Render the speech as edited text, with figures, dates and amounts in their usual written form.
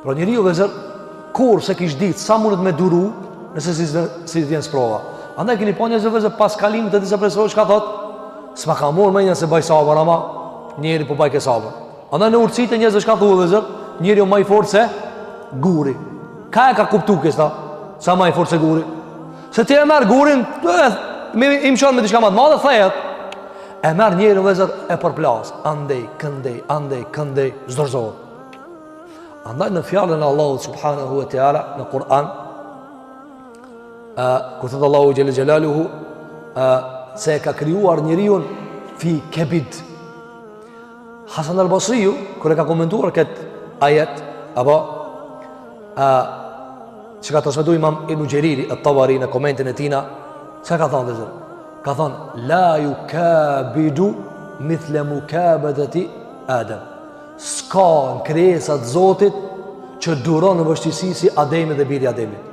Pra njeriu vëzër kur se kish ditë sa mundet me duru nëse si vjen sprova. Andaj keni pa njerëz vëzër pas kalimit të disa profesorësh ka thot, s'ma ka marrë më se baj sabër ama njeri po baj ke sabër. Andaj në urtësitë njerëz ka thuar vëzër, njeriu më i fortë se guri. Ka e ka kuptu kësta, sa më i fortë se guri. Se ti e merr gurin, me imshon me diçka më të madhe, thajet. E merr njeriu vëzër e përplas, andej, këndej, zdorzohet. Andaj në fjalën e Allahut subhanahu wa taala në Kur'an, kur thot Allahu xhel xelaluhu se ka krijuar njeriu fi kebid. Hasan al-Basri kur e ka komentuar këtë ajet apo që ka transmetuar Imam Ibn Jariri at-Tabari në komentin e tina, çka ka thënë dhe? Ka thënë la yukabidu mithla mukabadati Adam. S'ka në krijesat Zotit që duron në vështirësi si Ademi dhe biri Ademi.